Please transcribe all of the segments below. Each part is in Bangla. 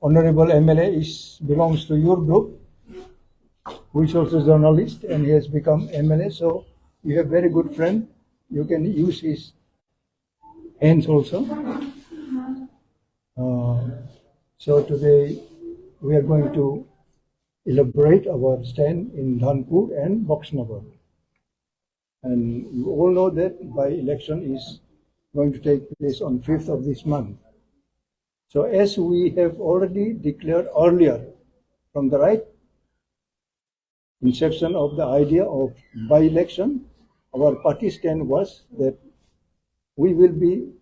honorable MLA belongs to your group, who is also a journalist, and he has become MLA. So you have very good friend. You can use his hands also. So today we are going to elaborate our stand in Dhanpur and Boxnagar. And you all know that by-election is going to take place on 5th of this month. So as we have already declared earlier, from the right inception of the idea of by-election, our party stand was that we will be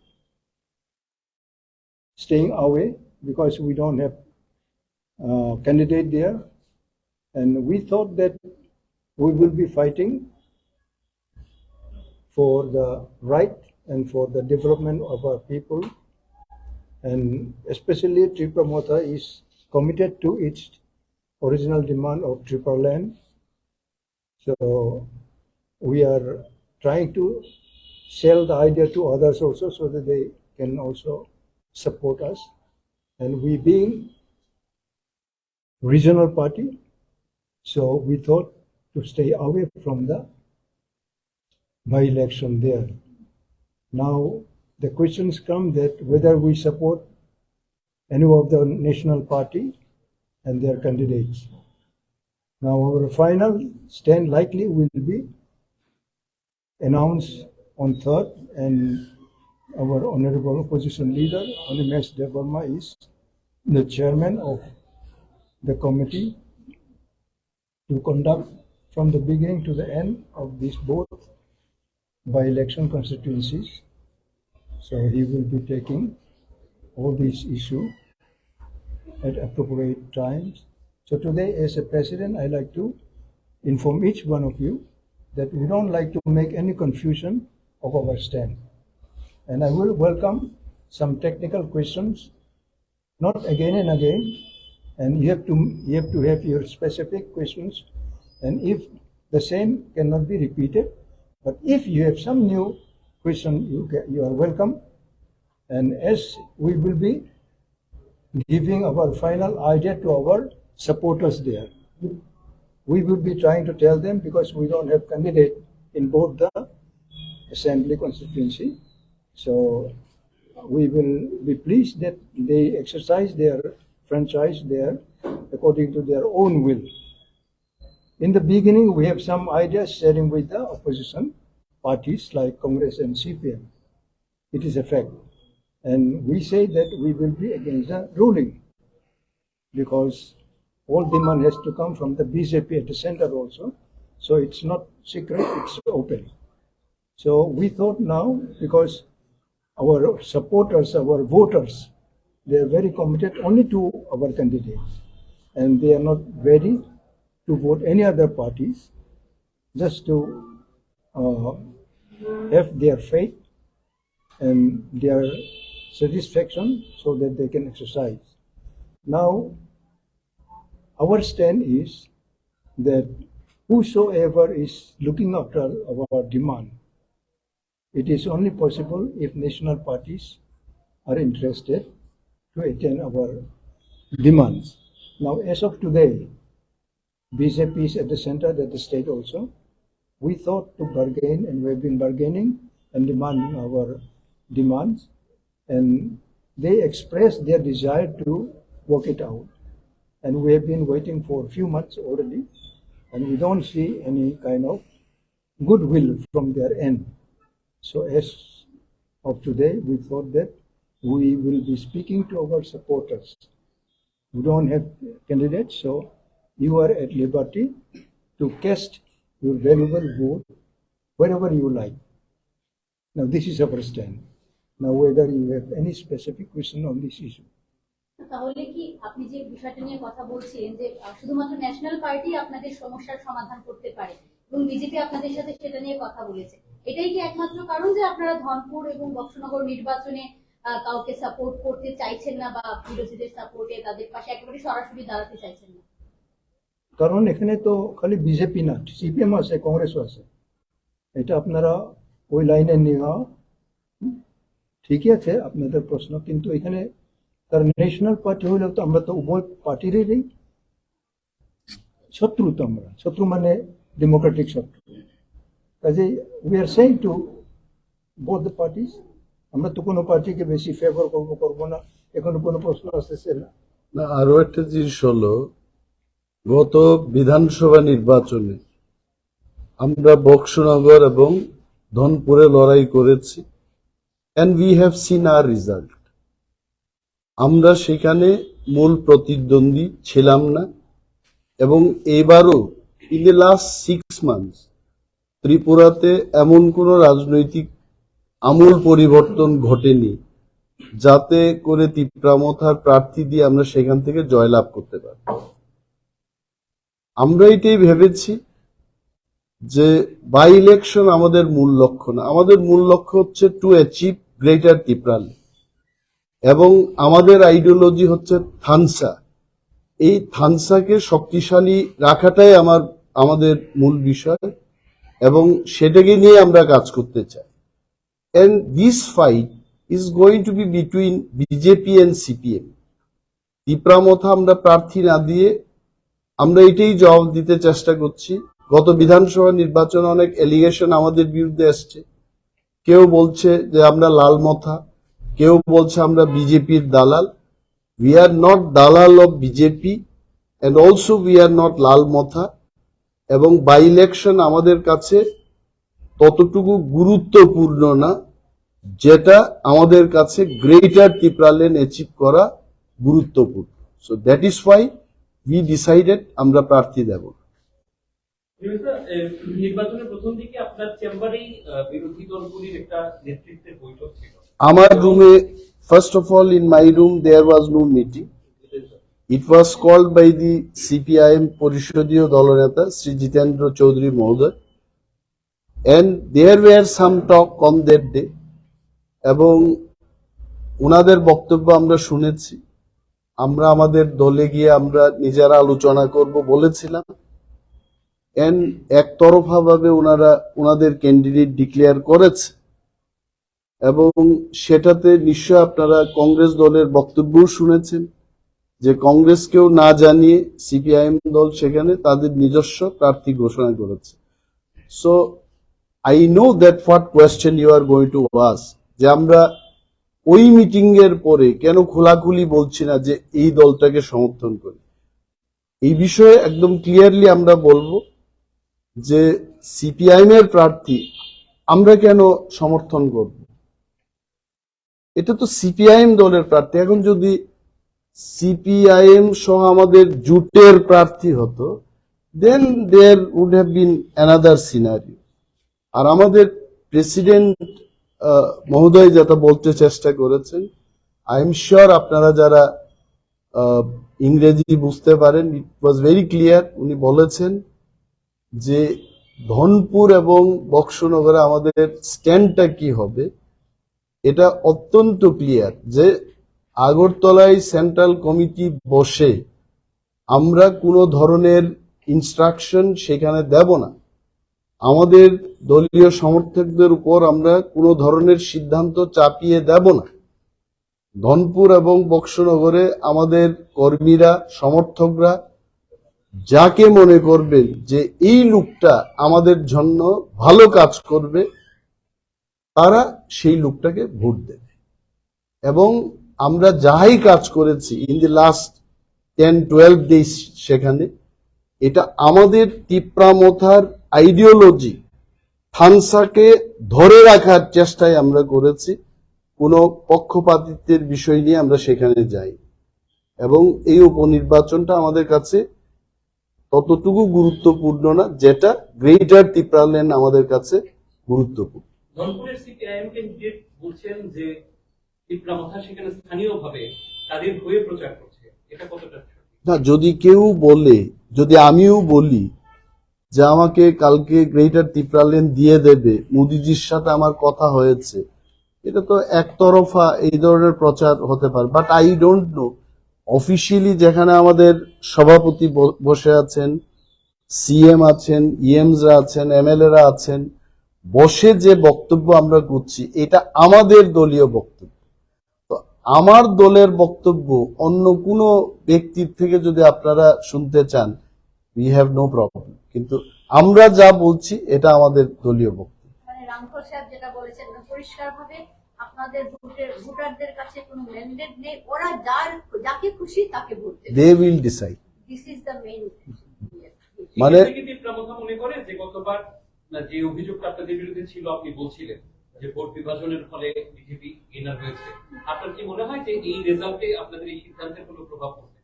staying away because we don't have candidate there, and we thought that we will be fighting for the right and for the development of our people, and especially Tipra Motha is committed to its original demand of Tipraland. So we are trying to sell the idea to others also, so that they can also support us. And we being regional party, so we thought to stay away from the by-election there. Now the questions come that whether we support any of the national party and their candidates. Now our final stand likely will be announced on 3rd, and our honorable opposition leader, Honorable Devarma, is the chairman of the committee to conduct from the beginning to the end of these both by-election constituencies. So he will be taking all these issues at appropriate times. So today, as a president, I like to inform each one of you that we don't like to make any confusion of our stand. And I will welcome some technical questions, not again and again, and you have to have your specific questions, and if the same cannot be repeated, but if you have some new question, you are welcome. And as we will be giving our final idea to our supporters there, we will be trying to tell them, because we don't have candidate in both the assembly constituency, so we will be pleased that they exercise their franchise there according to their own will. In the beginning, we have some ideas sharing with the opposition parties like Congress and CPM. It is a fact. And we say that we will be against the ruling, because all demand has to come from the BJP at the center also. So it's not secret, it's open. So we thought now, because our supporters, our voters, they are very committed only to our candidates, and they are not ready to vote any other parties, just to have their faith and their satisfaction so that they can exercise. Now, our stand is that whosoever is looking after our demand, it is only possible if national parties are interested to attend our demands. Now, as of today, BJP is at the center, at the state also. We thought to bargain, and we have been bargaining and demanding our demands, and they expressed their desire to work it out. And we have been waiting for a few months already, and we don't see any kind of goodwill from their end. So as of today, we thought that we will be speaking to our supporters. We don't have candidates, so you are at liberty to cast your valuable vote wherever you like. Now this is our stand. Now whether you have any specific question on this issue. তাহলে কি আপনি যে বিষয়টা নিয়ে কথা বলছিলেন যে শুধুমাত্র ন্যাশনাল পার্টি আপনাদের সমস্যার সমাধান করতে পারে এবং বিজেপি আপনাদের সাথে সেটা নিয়ে কথা বলেছে, এটাই কি একমাত্র কারণ যে আপনারা ধনপুর এবং বক্সনগর নির্বাচনে কাউকে সাপোর্ট করতে চাইছেন না, বা বিরোধীদের সাপোর্টে তাদের পাশে একেবারে সরাসরি দাঁড়াতে চাইছেন না? কারণ এখানে তো খালি বিজেপি না, সিপিএম আছে, কংগ্রেসও আছে। এটা আপনারা ওই লাইনে নেওয়া ঠিকই আছে আপনাদের প্রশ্ন, কিন্তু এখানে তার ন্যাশনাল পার্টি হইলে তো আমরা তো উভয় পার্টিরই শত্রু, তো আমরা শত্রু মানে ডেমোক্রেটিক শত্রু। কাজেই we are saying to both the parties. আমরা তো কোনো পার্টিকে বেশি ফেভার করবো না, এখনো কোনো প্রশ্ন আসতেছে না। না, আরো একটা জিনিস হলো, গত বিধানসভা নির্বাচনে আমরা বক্সনগর এবং ধনপুরে লড়াই করেছি, and we have seen our result. আমরা সেখানে মূল প্রতিদ্বন্দ্বী ছিলাম না, এবং এবারও ইন দ্য লাস্ট 6 months ত্রিপুরাতে এমন কোন রাজনৈতিক আমূল পরিবর্তন ঘটেনি যাতে করে তিপ্রামথার প্রার্থী দিয়ে আমরা সেখান থেকে জয়লাভ করতে পারি। আমরা এটাই ভেবেছি যে বাই ইলেকশন আমাদের মূল লক্ষ্য না, আমাদের মূল লক্ষ্য হচ্ছে টু অ্যাচিভ গ্রেটার টিপ্রাল্যান্ড, এবং আমাদের আইডিওলজি হচ্ছে থানসা। এই থানসাকে শক্তিশালী রাখাটাই আমাদের মূল বিষয়, এবং সেটাকে নিয়ে আমরা কাজ করতে চাই। And this fight is going to be between BJP and CPM. Tipra Motha আমরা প্রার্থী না দিয়ে আমরা এটাই জবাব দিতে চেষ্টা করছি। গত বিধানসভা নির্বাচনে অনেক এলিগেশন আমাদের বিরুদ্ধে আসছে, কেউ বলছে যে আমরা লাল মথা, কেউ বলছে আমরা বিজেপির দালাল। উই আর নট দালাল of BJP and also we are not লাল মথা, এবং বাই ইলেকশন আমাদের কাছে ততটুকু গুরুত্বপূর্ণ না যেটা আমাদের কাছে গ্রেটার টিপ্রাল্যান্ড অ্যাচিভ করা গুরুত্বপূর্ণ। So that is why we decided আমরা প্রার্থী দেব। নির্বাচনের প্রথম দিকে আপনার চেম্বারেই বিরোধী দলগুলির একটা নেতৃত্বের বৈঠক ছিল। আমার রুমে, first of all in my room there was no meeting. It was called by the CPIM পরিষদীয় দলনেতা শ্রী জিতেন্দ্র চৌধুরী মহোদয়, and there were some talk on that day, এবং ওনাদের বক্তব্য আমরা শুনেছি। আমরা আমাদের দলে গিয়ে আমরা নিজেরা আলোচনা করব বলেছিলাম, এন্ড একতরফা ভাবে ওনারা ওনাদের ক্যান্ডিডেট ডিক্লেয়ার করেছে, এবং সেটাতে নিশ্চয় আপনারা কংগ্রেস দলের বক্তব্যও শুনেছেন যে কংগ্রেসকেও না জানিয়ে সিপিআইএম দল সেখানে তাদের নিজস্ব প্রার্থী ঘোষণা করেছে। So I know that what question you are going to ask, যে আমরা ওই মিটিং এর পরে কেন খোলাখুলি বলছি না যে এই দলটাকে সমর্থন করি। এই বিষয়ে একদম ক্লিয়ারলি আমরা বলবো যে সিপিআইএম এর প্রার্থী আমরা কেন সমর্থন করব, এটা তো সিপিআইএম দলের প্রার্থী। এখন যদি সিপিআইএম সহ আমাদের জুটের প্রার্থী হতো, then there would have been another scenario. আর আমাদের প্রেসিডেন্ট মহোদয় যেটা বলতে চেষ্টা করেছেন, আই এম শিওর আপনারা যারা ইংরেজি বুঝতে পারেন, ইট ওয়াজ ভেরি ক্লিয়ার। উনি বলেছেন যে ধনপুর এবং বক্সনগরে আমাদের স্ট্যান্ডটা কি হবে, এটা অত্যন্ত ক্লিয়ার যে আগরতলায় সেন্ট্রাল কমিটি বসে আমরা কোনো ধরনের ইনস্ট্রাকশন সেখানে দেব না, আমাদের দলীয় সমর্থকদের উপর আমরা কোনো ধরনের সিদ্ধান্ত চাপিয়ে দেব না। ধনপুর এবং বক্সনগরে আমাদের কর্মীরা, সমর্থকরা যাকে মনে করবেন যে এই লোকটা আমাদের জন্য ভালো কাজ করবে, তারা সেই লোকটাকে ভোট দেবে। এবং আমরা যাই কাজ করেছি ইন দি লাস্ট 10-12 ডেজ সেখানে, এটা আমাদের তিপ্রামথার আইডিওলজি থানসাকে ধরে রাখার চেষ্টায় আমরা করেছি। কোনো পক্ষপাতিত্বের বিষয় নিয়ে আমরা সেখানে যাই, এবং এই উপনির্বাচনটা আমাদের কাছে ততটুকু গুরুত্বপূর্ণ না যেটা গ্রেটার টিপ্রাল্যান্ড আমাদের কাছে গুরুত্বপূর্ণ। ধনপুরের সিপিআইএম ক্যান্ডিডেট বলছেন যে তিপ্রামথা সেখানে স্থানীয়ভাবে তাদের হয়ে প্রচার করছে, এটা কতটা না, যদি কেউ বলে, যদি আমিও বলি যে আমাকে কালকে গ্রেটার টিপ্রাল্যান্ড দিয়ে দেবে, মোদিজির সাথে আমার কথা হয়েছে, এটা তো একতরফা এই ধরনের প্রচার হতে পারে। But I don't know officially যেখানে আমাদের সভাপতি বসে আছেন, সিএম আছেন, ইএমসরা আছেন, এমএলএরা আছেন, বসে যে বক্তব্য আমরা করছি এটা আমাদের দলীয় বক্তব্য। তো আমার দলের বক্তব্য অন্য কোনো ব্যক্তির থেকে যদি আপনারা শুনতে চান, উই হ্যাভ নো প্রবলেম, কিন্তু আমরা যা বলছি এটা আমাদের দলীয় বক্তব্য। মানে রামফল সাহেব যেটা বলেছেন পরিষ্কারভাবে আপনাদের ভোটারদের কাছে কোনো ম্যান্ডেট নেই, ওরা যাকে খুশি তাকে ভোট দেবে, they will decide. This is the main. মানে টিপ্রা মনে করে যে গতবার যে অভিযোগটা আপনাদের বিরুদ্ধে ছিল, আপনি বলছিলেন যে ভোট বিভাজনের ফলে বিজেপি গেনার হয়েছে, আপনার কি মনে হয় যে এই রেজাল্টে আপনাদের এই সিদ্ধান্তের কোনো প্রভাব পড়বে?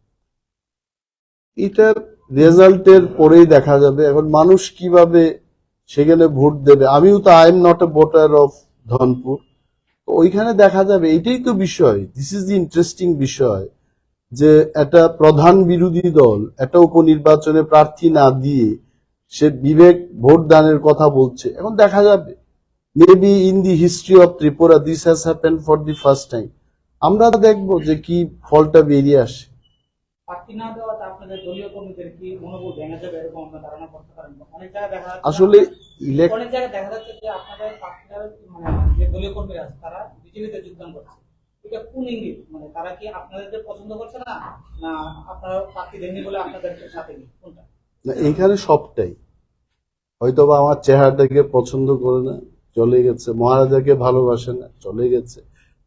এটার রেজাল্টের পরেই দেখা যাবে। এখন মানুষ কিভাবে সেখানে ভোট দেবে, আমিও তো I am not a voter of Dhanpur, ওইখানে দেখা যাবে। এটাই তো বিষয়, দিস ইজ দি ইন্টারেস্টিং বিষয়, যে একটা প্রধান বিরোধী দল একটা উপনির্বাচনে প্রার্থী না দিয়ে সে বিবেক ভোট দানের কথা বলছে। এখন দেখা যাবে, maybe in the history of Tripura this has happened for the first time. আমরা দেখবো যে কি ফলটা বেরিয়ে আসে। প্রার্থী না দেওয়াতে আপনাদের দলীয় কর্মীদের কি মনোবল ভেঙে যাবে এরকম আপনার ধারণা করতে পারেন? অনেক জায়গায় দেখা যাচ্ছে, আসলে অনেক জায়গায় দেখা যাচ্ছে যে আপনাদের প্রার্থীরা মানে যে দলীয় কর্মীরা আছে তারা বিজেপিতে যোগদান করছে, এটা কোন ইঙ্গিত? মানে তারা কি আপনাদের পছন্দ করছে না, না আপনারা প্রার্থী দেননি বলে আপনাদের সাথে নেই, কোনটা? এইখানে সবটাই, হয়তোবা আমার চেহারাটাকে পছন্দ করে না, চলে গেছে, মহারাজাকে ভালোবাসে না, চলে গেছে,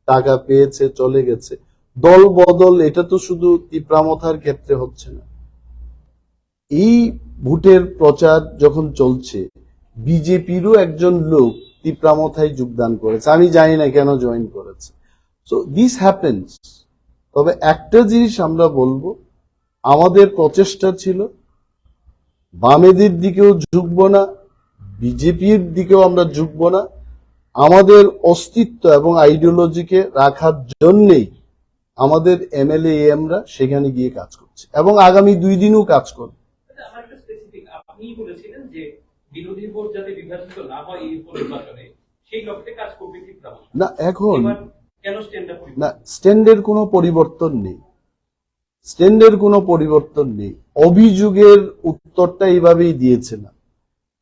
টাকা পেয়েছে, চলে গেছে। দল বদল এটা তো শুধু তিপ্রামথার ক্ষেত্রে হচ্ছে না। এই ভোটের প্রচার যখন চলছে, বিজেপিরও একজন লোক তিপ্রামথায় যোগদান করেছে, আমি জানি না কেন জয়েন করেছে। So this happens. তবে একটা জিনিস আমরা বলবো, আমাদের প্রচেষ্টা ছিল বামেদের দিকেও ঝুঁকবো না, বিজেপির দিকেও আমরা ঝুঁকবো না, আমাদের অস্তিত্ব এবং আইডিওলজিকে রাখার জন্যেই আমাদের এমএলএ এমরা সেখানে গিয়ে কাজ করছে এবং আগামী 2 দিনও কাজ করবে। আমার একটা স্পেসিফিক, আপনি বলেছিলেন যে বিরোধী ভোট যাতে বিভাজিত না হয় এই উপনির্বাচনে, সেই লক্ষ্যে কাজ করবে টিপ্রা। না এখন কেন স্ট্যান্ডটা না, স্ট্যান্ডের কোনো পরিবর্তন নেই, স্ট্যান্ডের কোনো পরিবর্তন নেই। অভিযোগের উত্তরটা এইভাবেই দিয়েছে না,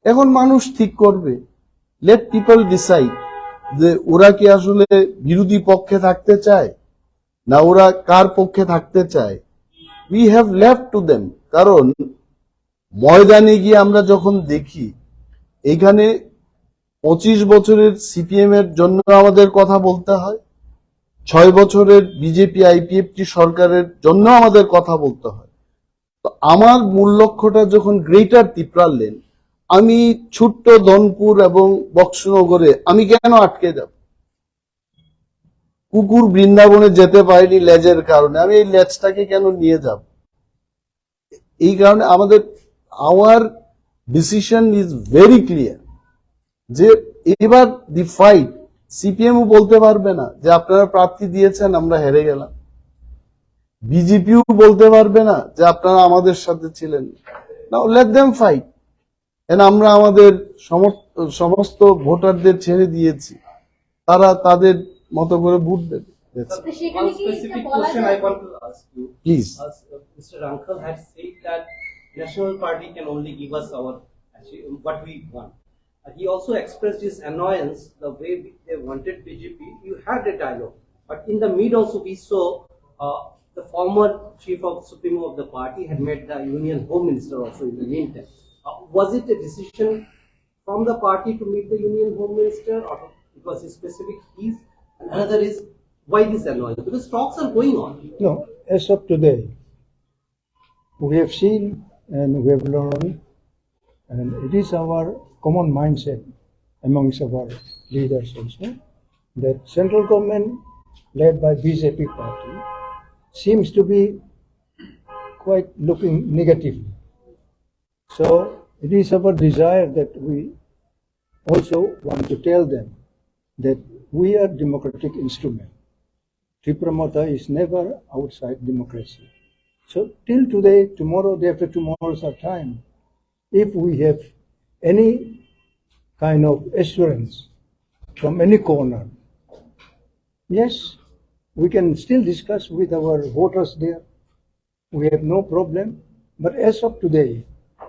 এখন মানুষ ঠিক করবে। লেট পিপল ডিসাইড যে ওরা কি আসলে বিরোধী পক্ষে থাকতে চায় না ওরা কার পক্ষে থাকতে চায়। We have left to them. কারণ ময়দানে গিয়ে আমরা যখন দেখি এখানে 25 বছরের সিপিএম এর জন্য আমাদের কথা বলতে হয়, 6 বছরের বিজেপি আইপিএফটি সরকারের জন্য আমাদের কথা বলতে হয়। তো আমার মূল লক্ষ্যটা যখন গ্রেটার ত্রিপুরাল্যান্ড, আমি ছোট্ট ধনপুর এবং বক্সনগরে আমি কেন আটকে যাব? কুকুর বৃন্দাবনে যেতে পারেনি লেজের কারণে, আমি এই লেজটাকে কেন নিয়ে যাব? এই কারণে আমাদের our decision is very clear যে এবার দি ফাইট, সিপিএমও বলতে পারবে না যে আপনারা প্রার্থী দিয়েছেন আমরা হেরে গেলাম, বিজেপিও বলতে পারবে না যে আপনারা আমাদের সাথে ছিলেন। নাও লেট দেম ফাইট। আমরা আমাদের সমস্ত ভোটারদের ছেড়ে দিয়েছি, তারা তাদের মতো করে ভোট দেবে। সেখানে One কি একটা specific বলা question যায়? I want to ask you. Please. As Mr. Rankal had said that National Party can only give us our what we want. He also expressed his annoyance the way they wanted BJP. You had a dialogue, but in the mid also we saw the former chief of Supremo of the party had met the Union Home Minister also in the meantime. Was it a decision from the party to meet the Union Home Minister, or it was a specific case? And another is, why this annoyance? Because talks are going on. No, as of today, we have seen and we have learned, and it is our common mindset amongst our leaders also, that central government led by BJP party seems to be quite looking negatively. So it is our desire that we also want to tell them that we are democratic instrument. Tipra Motha is never outside democracy. So till today, tomorrow, day after tomorrow is our time. If we have any kind of assurance from any corner, yes, we can still discuss with our voters there. We have no problem. But as of today,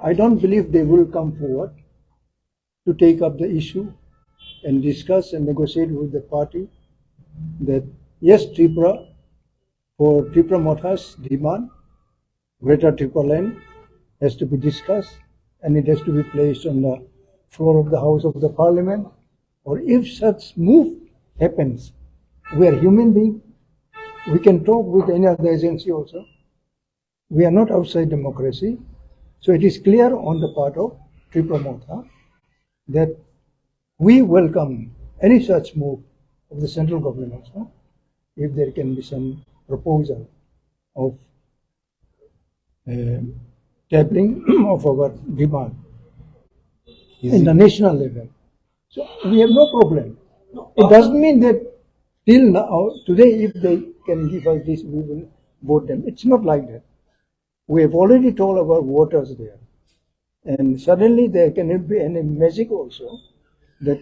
I don't believe they will come forward to take up the issue and discuss and negotiate with the party that yes, Tipra for Tipra Motha's demand, Greater Tipraland has to be discussed and it has to be placed on the floor of the House of the Parliament. Or if such move happens, we are human beings. We can talk with any other agency also. We are not outside democracy. So it is clear on the part of Tipra Motha that we welcome any such move of the central government also, if there can be some proposal of tabling of our demand in the national level. So we have no problem. It doesn't mean that till now, today, if they can give us this, we will vote them. It's not like that. We have already told our voters there. And suddenly there cannot be any magic also that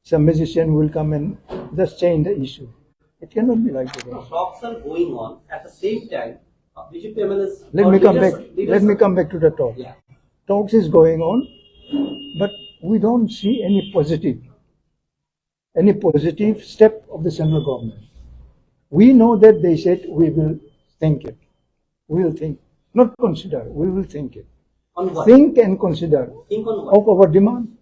some magician will come and just change the issue. It cannot be like that. No, talks are going on. At the same time, BJP MLAs. Let me come back to the talk. Yeah. Talks is going on, but we don't see any positive step of the central government. We know that they said we will think it. We will think, not consider, we will think it. On what? Think and consider Think on what? of our demand.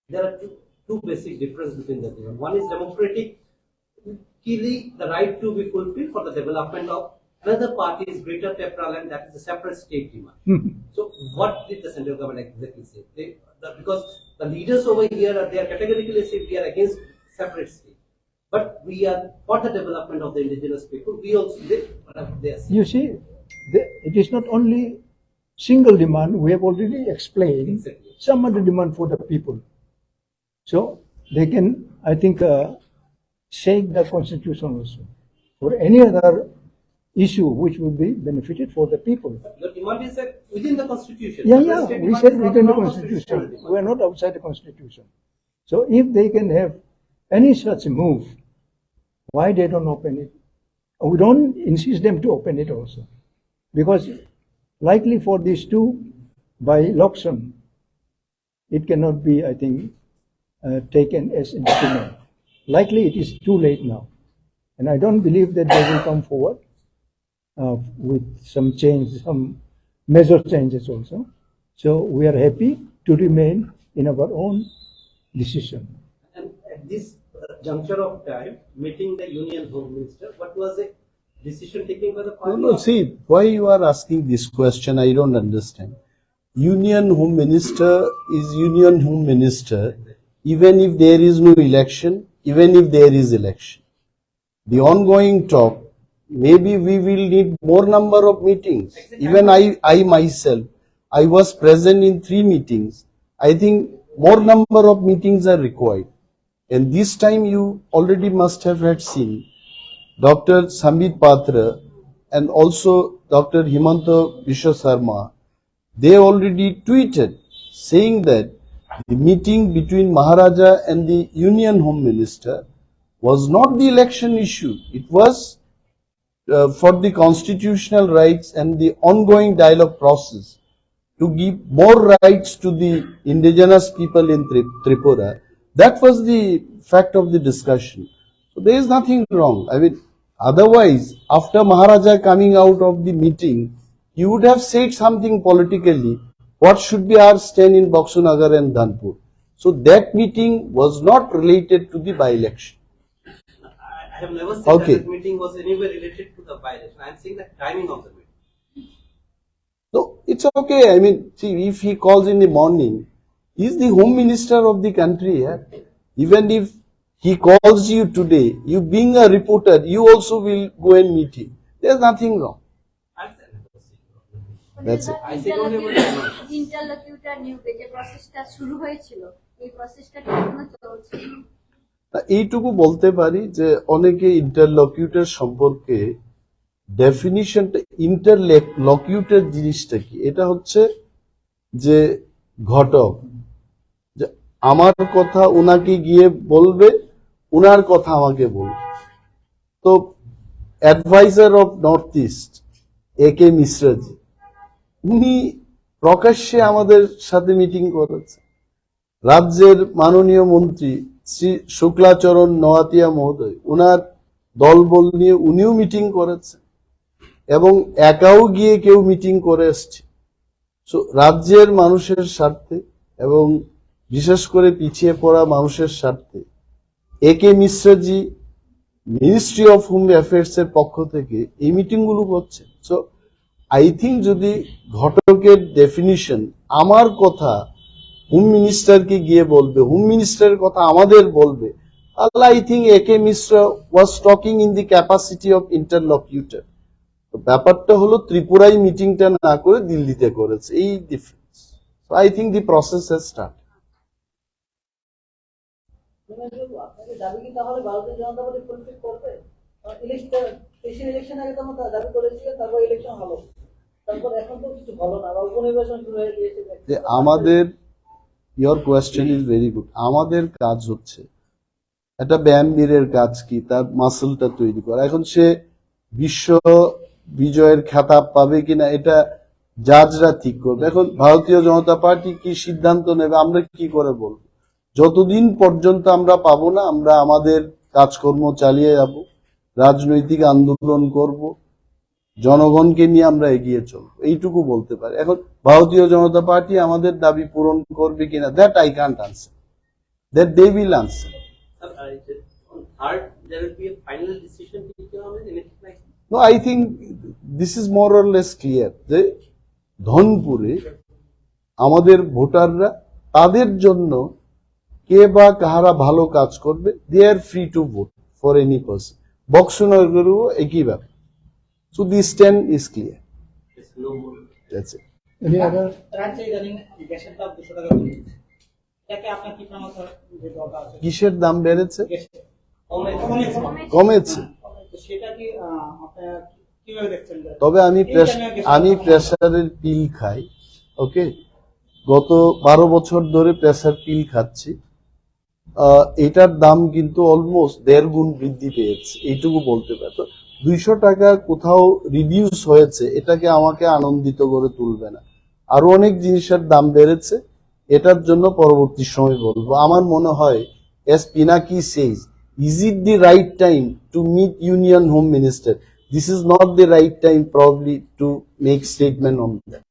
There are two basic differences between the two. One is democratically the right to be fulfilled for the development of another party is Greater Tipraland, that is a separate state demand. So what did the central government exactly say? Because the leaders over here they are categorically say we are against separate state, but we are for the development of the indigenous people. We also they are saying. You see, it is not only single demand. We have already explained Exactly. some other demand for the people. So they can, I think, shake the constitution also for any other issue which will be benefited for the people. Your demand is that within the constitution. Yeah, Separate yeah, state we demand said is not within the constitutional constitution. demand. We are not outside the constitution. So if they can have any such move, why they don't open it? We don't insist them to open it also. Because likely for these two, by election, it cannot be, I think, taken as instrument. Likely it is too late now. And I don't believe that they will come forward with some change, some major changes also. So we are happy to remain in our own decision. And at this juncture of time, meeting the Union Home Minister, what was the decision taken by the party? No, see, why you are asking this question, I don't understand. Union Home Minister is Union Home Minister, even if there is no election, even if there is election. The ongoing talk, maybe we will need more number of meetings. Even I myself, I was present in 3 meetings. I think more number of meetings are required. And this time you already must have had seen Dr. Sambit Patra and also Dr. Himanta Biswa Sarma. They already tweeted saying that the meeting between Maharaja and the Union Home Minister was not the election issue. It was for the constitutional rights and the ongoing dialogue process to give more rights to the indigenous people in Tripura. That was the fact of the discussion. So there is nothing wrong. I mean, otherwise, after Maharaja coming out of the meeting, he would have said something politically. What should be our stand in Baksunagar and Dhanpur? So that meeting was not related to the by-election. I have never said Okay. that meeting was anywhere related to the by-election. I am saying the timing of the meeting. So it's okay. I mean, see, if he calls in the morning, he is the home minister of the country. Yeah? Even if he calls you today, you being a reporter, you also will go and meet him. There's nothing wrong. That's it. ইন্টারলকিউটর নিয়োগে যে প্রসেসটা শুরু হয়েছিল এই প্রসেসটা কি এখনো চলছে? এইটুকু বলতে পারি যে অনেকে ইন্টারলকিউটর সম্পর্কে ডেফিনিশনটা ইন্টারলকিউটর জিনিসটা কি, এটা হচ্ছে যে ঘটক, যে আমার কথা ওনাকে গিয়ে বলবে, ওনার কথা আমাকে বলবে। তো adviser of North East AK Mishraji উনি প্রকাশ্যে আমাদের সাথে মিটিং করেছেন। রাজ্যের মাননীয় মন্ত্রী শ্রী শুক্লাচরণ নওয়াতিয়া মহোদয়, ওনার দলবল নিয়ে উনিও মিটিং করেছেন এবং একাও গিয়ে কেউ মিটিং করে এসছে। সো রাজ্যের মানুষের স্বার্থে এবং বিশেষ করে পিছিয়ে পড়া মানুষের স্বার্থে একে মিশ্রাজি মিনিস্ট্রি অফ হোম অ্যাফেয়ার্স এর পক্ষ থেকে এই মিটিং গুলো করছে। সো আই থিঙ্ক যদি ঘটকের ডেফিনিশন আমার কথা হোম মিনিস্টারকে গিয়ে বলবে, হোম মিনিস্টারের কথা আমাদের বলবে, তাহলে I think AK Mishra was talking in the capacity of interlocutor. ব্যাপারটা হলো ত্রিপুরায় মিটিংটা না করে দিল্লিতে করেছে, এই difference. So I think the process has start. আপনাদের দাবি কি তাহলে ভারতীয় জনতা পার্টি ফুলফিল করবে? ইলেকশন আগে তো আমরা দাবি করেছিলেন, তারপর ইলেকশন হলো, তারপর এখন তো কিছু হলো না, বা উপনির্বাচন শুরু হয়ে গিয়েছে। যে আমাদের, your question is very good. আমাদের কাজ হচ্ছে একটা ব্যায়ামবীরের কাজ কি, তার মাসলটা তৈরি করা। এখন সে বিশ্ব বিজয়ের খেতাব পাবে কিনা এটা জাজরা ঠিক করবে। এখন ভারতীয় জনতা পার্টি কি সিদ্ধান্ত নেবে আমরা কি করে বলবো? যতদিন পর্যন্ত আমরা পাবো না, আমরা আমাদের কাজকর্ম চালিয়ে যাব, রাজনৈতিক আন্দোলন করব, জনগণকে নিয়ে আমরা এগিয়ে চলবো, এইটুকু বলতে পারি। এখন ভারতীয় জনতা পার্টি আমাদের দাবি পূরণ করবে কিনা, that I can't answer, that they will answer. On third, there will be a final decision taken on it, anything like that? No, I think this is more or less clear যে ধনপুরে আমাদের ভোটাররা তাদের জন্য কে বা কাহারা ভালো কাজ করবে, they are free to vote for any person. বক্সনগরেও একই ব্যাপার। So this stand is clear. There's no more. That's it. Any other? রাজ্যে ইদানিং গ্যাসের দাম 200 টাকা বেড়েছে, এটাকে আপনার কি প্রমাণ যে দরকার আছে? কিসের দাম বেড়েছে? গ্যাসের কমেছে। কমেছে। তো সেটা কি আপনারা কিভাবে দেখছেন? তবে আমি প্রেসারের পিল খাই, ওকে, গত 12 বছর ধরে প্রেসার পিল খাচ্ছি। এটার দাম কিন্তু অলমোস্ট 1.5 গুণ বৃদ্ধি পেয়েছে, এইটুকু বলতে পারি। তো 200 টাকা কোথাও রিডিউস হয়েছে, এটাকে আমাকে আনন্দিত করে তুলবে না। আরো অনেক জিনিসের দাম বেড়েছে, এটার জন্য পরবর্তী সময় বলবো। আমার মনে হয়, as Pinaki says, is it the right time to meet Union Home Minister? This is not the right time probably to make statement on that.